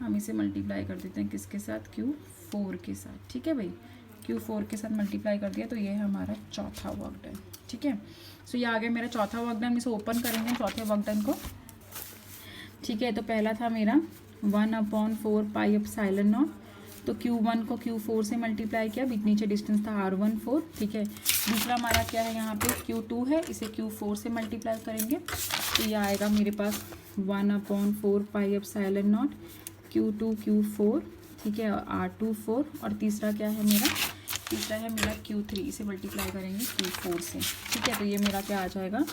हम इसे मल्टीप्लाई कर देते हैं किसके साथ q4 के साथ। ठीक है भाई, q4 के साथ मल्टीप्लाई कर दिया तो ये है हमारा चौथा वर्क डन। ठीक है, सो ये आ गया मेरा चौथा वर्क डन, इसे ओपन करेंगे चौथे वर्क डन को। ठीक है, तो पहला था मेरा 1/4 पाई एप्सिलॉन नॉट, तो q1 को q4 से मल्टीप्लाई किया, बीच नीचे डिस्टेंस था r14। ठीक है, दूसरा हमारा क्या है यहाँ पे q2 है, इसे q4 से मल्टीप्लाई करेंगे तो ये आएगा मेरे पास 1/4 pi epsilon not q2 q4। ठीक है, r24, और तीसरा क्या है मेरा, तीसरा है मेरा q3, इसे मल्टीप्लाई करेंगे q4 से। ठीक है, तो ये मेरा क्या आ जाएगा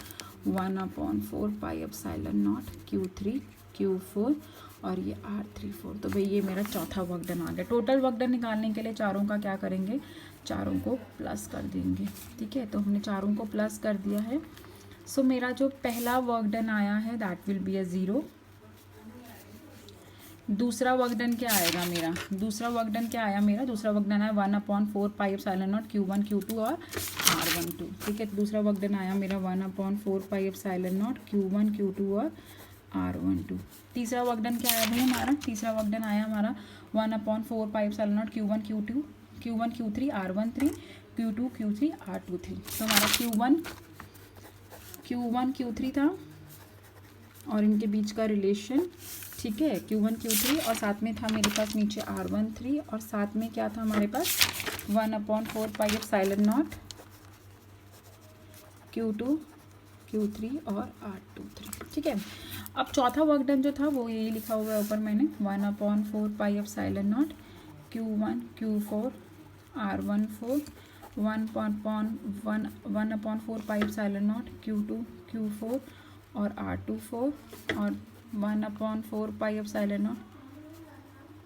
1/4 pi epsilon not q3 q4 और ये r34। तो भाई ये मेरा चौथा वर्क डन आ गया। टोटल वर्क डन निकालने के लिए चारों का क्या करेंगे, चारों को प्लस कर देंगे। ठीक है, तो हमने चारों को प्लस कर दिया है। सो मेरा जो पहला वर्क डन आया है दैट विल बी अ 0। दूसरा वर्क डन क्या आएगा मेरा, दूसरा वर्क डन क्या आया मेरा, दूसरा वर्क डन है 1/4 pi epsilon not q1 q2 और r12। ठीक है, तो दूसरा वर्क डन आया मेरा 1/4 pi epsilon not q1 q2 और r12। तीसरा वर्क डन क्या आया भाई हमारा, तीसरा वर्क डन आया हमारा 1/4 pi epsilon not q1 q3 r13 q2 q3 r23। तो हमारा q1 q3 था और इनके बीच का रिलेशन। ठीक है, q1 q3 और साथ में था मेरे पास नीचे r13 और साथ में क्या था हमारे पास 1/4 pi epsilon not q2 q3 और r23। ठीक है, अब चौथा वर्क डन जो था वो यही लिखा हुआ है ऊपर मैंने 1/4 pi epsilon not q1 q4 r14 1/4 pi epsilon not q2 q4 और r24 और 1/4 pi epsilon not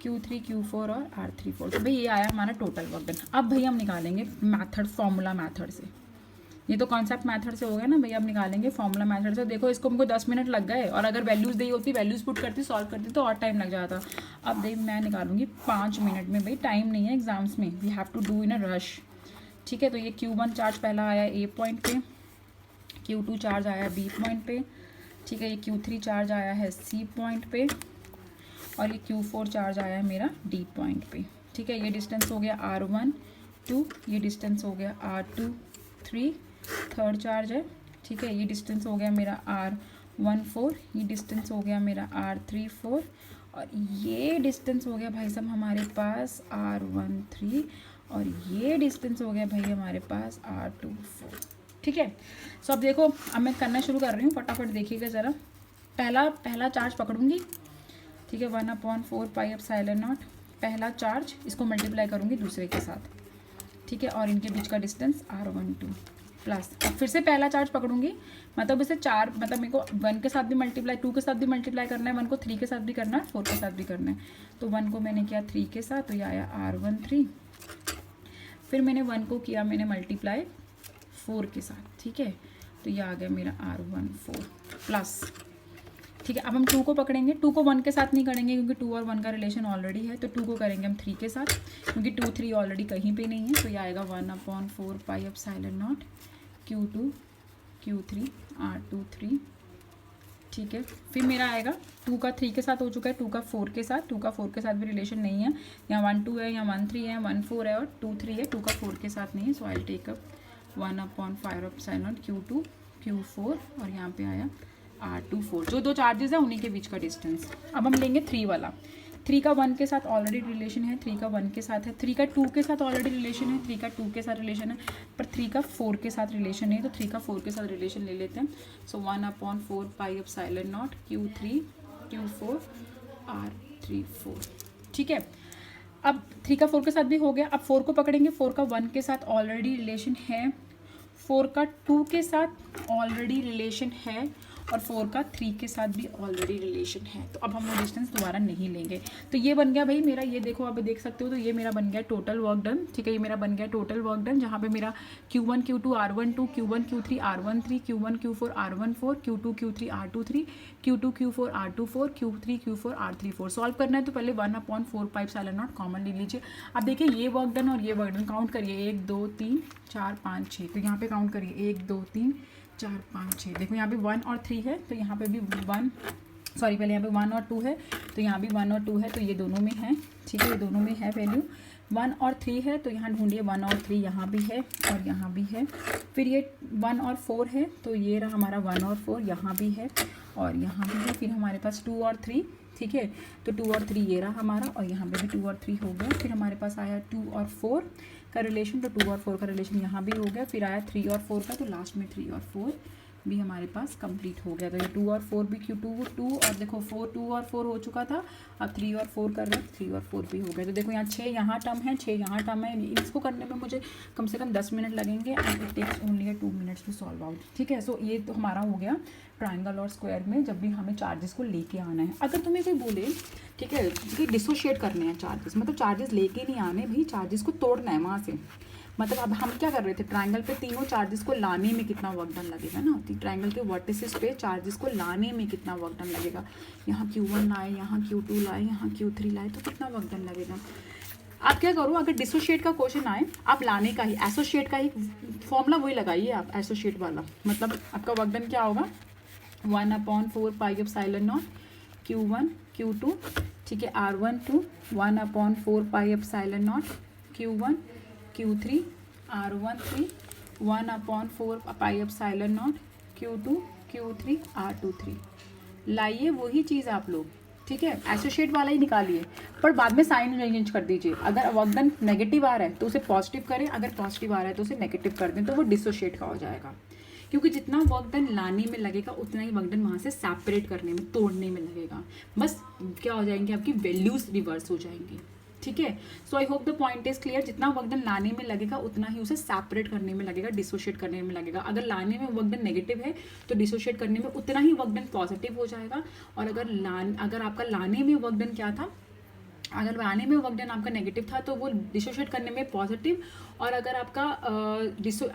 q3 q4 और r34। तो भाई ये आया हमारा टोटल वर्क डन। अब भाई हम निकालेंगे मैथड, फॉर्मूला मैथड से। ये तो कॉन्सेप्ट मेथड से हो गया ना भैया, अब निकालेंगे फॉर्मूला मेथड से। देखो इसको हमको 10 मिनट लग गए और अगर वैल्यूज़ दी होती, वैल्यूज़ पुट करती, सॉल्व करती तो और टाइम लग जाता। अब देख मैं निकालूंगी 5 मिनट में, भाई टाइम नहीं है एग्जाम्स में, we have to do in a rush. ठीक है, तो ये q1 चार्ज पहला आया ए पॉइंट पे, q2 चार्ज आया बी पॉइंट पे। ठीक है, ये q3 चार्ज आया है सी पॉइंट पे और ये q4 चार्ज आया है मेरा डी पॉइंट पे। ठीक है, ये डिस्टेंस हो गया r12, ये डिस्टेंस हो गया r23, थर्ड चार्ज है। ठीक है, ये डिस्टेंस हो गया मेरा r14, ये डिस्टेंस हो गया मेरा r34 और ये डिस्टेंस हो गया भाई साहब हमारे पास r13 और ये डिस्टेंस हो गया भाई हमारे पास r24। ठीक है, सो अब देखो, अब मैं करना शुरू कर रही हूँ, फटाफट देखिएगा ज़रा। पहला चार्ज पकड़ूंगी। ठीक है, 1/4 पाई एप्सिलॉन नॉट, पहला चार्ज इसको मल्टीप्लाई करूँगी दूसरे के साथ। ठीक है, और इनके बीच का डिस्टेंस r12 प्लस, अब फिर से पहला चार्ज पकड़ूंगी, मतलब इसे 4, मतलब मेरे को 1 के साथ भी मल्टीप्लाई, 2 के साथ भी मल्टीप्लाई करना है, 1 को 3 के साथ भी करना है, 4 के साथ भी करना है। तो 1 को मैंने किया 3 के साथ तो ये आया r13, फिर मैंने 1 को किया मैंने मल्टीप्लाई 4 के साथ। ठीक है, तो ये आ गया मेरा r14 प्लस। ठीक है, अब हम 2 को पकड़ेंगे, 2 को 1 के साथ नहीं करेंगे क्योंकि 2 और 1 का रिलेशन ऑलरेडी है, तो 2 को करेंगे हम 3 के साथ क्योंकि 2 3 ऑलरेडी कहीं पे नहीं है। तो ये आएगा 1/4 pi epsilon not q2 q3 r23। ठीक है, फिर मेरा आएगा 2 का 3 के साथ हो चुका है, 2 का 4 के साथ, 2 का 4 के साथ भी रिलेशन नहीं है, यहाँ 1 2 है, यहाँ 1 3 है, 1 4 है और 2 3 है, 2 का 4 के साथ नहीं है। So I take up 1/5 epsilon q2 Q4 और यहाँ पे आया R24, जो दो चार्जेस है उन्हीं के बीच का डिस्टेंस। अब हम लेंगे 3 वाला। 3 का 1 के साथ ऑलरेडी रिलेशन है, 3 का 1 के साथ है, 3 का 2 के साथ ऑलरेडी रिलेशन है, 3 का 2 के साथ रिलेशन है, पर 3 का 4 के साथ रिलेशन है, तो 3 का 4 के साथ रिलेशन ले लेते हैं। सो 1/4 pi epsilon not Q3 Q4 R34, ठीक है। अब 3 का 4 के साथ भी हो गया। अब 4 को पकड़ेंगे, 4 का 1 के साथ ऑलरेडी रिलेशन है, 4 का 2 के साथ ऑलरेडी रिलेशन है, और 4 का 3 के साथ भी ऑलरेडी रिलेशन है। तो अब हम वो डिस्टेंस दोबारा नहीं लेंगे। तो ये बन गया भाई मेरा, ये देखो आप देख सकते हो, तो ये मेरा बन गया टोटल वर्क डन, ठीक है। ये मेरा बन गया टोटल वर्क डन, जहाँ पे मेरा Q1 Q2 R12, Q1 Q3 R13, Q1 Q4 R14, Q2 Q3 R23, Q2 Q4 R24, Q3 Q4 R34। Solve करना है तो पहले 1/4 पाई एप्सिलॉन नॉट कॉमन ले लीजिए। अब देखिए ये वर्क डन और ये वर्क डन काउंट करिए, 1 2 3 4 5 6, तो यहाँ पे काउंट करिए 1 2 3 4 5 6। देखो यहाँ पे 1 और 3 है, तो यहाँ पे भी 1, सॉरी पहले यहाँ पे 1 और 2 है, तो यहाँ भी 1 और 2 है, तो ये दोनों में है, ठीक है, ये दोनों में है वैल्यू। 1 और 3 है, तो यहाँ ढूंढिए 1 और 3, यहाँ भी है और यहाँ भी है। फिर ये 1 और 4 है, तो ये रहा हमारा 1 और 4, यहाँ भी है और यहाँ भी है। फिर हमारे पास 2 और 3, ठीक है, तो 2 और 3 ये रहा हमारा, और यहाँ पे भी 2 और 3 हो गया। फिर हमारे पास आया 2 और 4 का रिलेशन, तो 2 और 4 का रिलेशन यहाँ भी हो गया। फिर आया 3 और 4 का, तो लास्ट में 3 और 4 भी हमारे पास कंप्लीट हो गया। तो ये 2 और 4 भी Q2 और देखो 4 2 और 4 हो चुका था, अब 3 और 4 कर रहे हैं, 3 और 4 भी हो गए। तो देखो यहाँ 6 यहाँ टर्म है, 6 यहाँ टर्म है। इसको करने में मुझे कम से कम 10 मिनट लगेंगे, and it takes only 2 minutes to solve out, ठीक है। सो ये तो हमारा हो गया ट्राइंगल और स्क्वायर में जब भी हमें चार्जेस को लेके आना है। अगर तुम्हें कोई बोले, ठीक है, कि डिसोशिएट करने हैं चार्जेस, मतलब चार्जेस लेके नहीं आने भाई, चार्जेस को तोड़ना है वहाँ से। मतलब अब हम क्या कर रहे थे, ट्राइंगल पे तीनों चार्जेस को लाने में कितना वर्क डन लगेगा ना, ट्राइंगल के वर्टिसेस पे चार्जेस को लाने में कितना वर्क डन लगेगा। यहाँ Q1 लाए, यहाँ Q2 लाए, यहाँ Q3 लाए, तो कितना वर्क डन लगेगा। आप क्या करो, अगर डिसोशिएट का क्वेश्चन आए, आप लाने का ही, एसोशिएट का ही फॉर्मूला वही लगाइए आप, एसोशिएट वाला। मतलब आपका वर्क डन क्या होगा, 1/4 pi epsilon not Q1 Q2, ठीक है, R12 1/4 pi epsilon not Q1 Q3 R13 1/4 pi epsilon not Q2 Q3 R23। लाइए वही चीज़ आप लोग, ठीक है, एसोशिएट वाला ही निकालिए, पर बाद में साइन चेंज कर दीजिए। अगर वर्क डन नेगेटिव आ रहा है तो उसे पॉजिटिव करें, अगर पॉजिटिव आ रहा है तो उसे नेगेटिव कर दें, तो वो डिसोशिएट का हो जाएगा। क्योंकि जितना वर्क डन लाने में लगेगा उतना ही वर्क डन वहाँ से सेपरेट करने में, तोड़ने में लगेगा। बस क्या हो जाएंगे, आपकी वैल्यूज रिवर्स हो जाएंगी, ठीक है। So I hope the point is clear. जितना वर्क डन लाने में लगेगा उतना ही उसे सेपरेट करने में लगेगा, डिसोशिएट करने में लगेगा। अगर लाने में वर्क डन नेगेटिव है तो डिसोशिएट करने में उतना ही वर्क डन पॉजिटिव हो जाएगा। और अगर आपका लाने में वर्क डन क्या था, अगर लाने में वर्क डन आपका नेगेटिव था तो वो डिसोशिएट करने में पॉजिटिव, और अगर आपका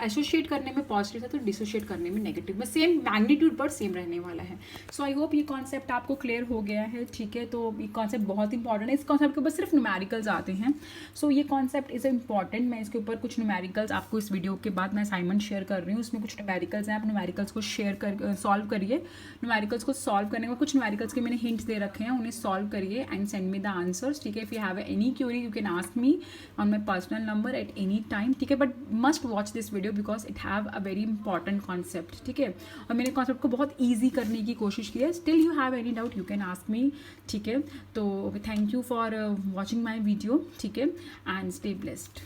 एसोशिएट करने में पॉजिटिव था तो डिसोशिएट करने में नेगेटिव में सेम मैग्नीट्यूड पर सेम रहने वाला है। सो आई होप ये कॉन्सेप्ट आपको क्लियर हो गया है, ठीक है। तो ये कॉन्सेप्ट बहुत इंपॉर्टेंट है, इस कॉन्सेप्ट के ऊपर सिर्फ न्यूमेरिकल्स आते हैं। सो ये कॉन्सेप्ट इज़ इंपॉर्टेंट। मैं इसके ऊपर कुछ न्यूमेरिकल्स आपको इस वीडियो के बाद मैं असाइनमेंट शेयर कर रही हूँ, उसमें कुछ न्यूमेरिकल्स हैं, आप न्यूमेरिकल्स को शेयर कर सॉल्व करिए। न्यूमेरिकल्स को सॉल्व करने में कुछ न्यूमेरिकल्स के मैंने हिंट्स दे रखे हैं, उन्हें सॉल्व करिए and send me the answers, ठीक है। If you have any Curie you can ask me on my personal number at any time, ठीक है। But must watch this video because it have a very important concept, ठीक है। और मैंने concept को बहुत ईजी करने की कोशिश की है। Still you have any doubt you can ask me, ठीक है। तो thank you for watching my video, ठीक है, एंड स्टे ब्लेस्ड।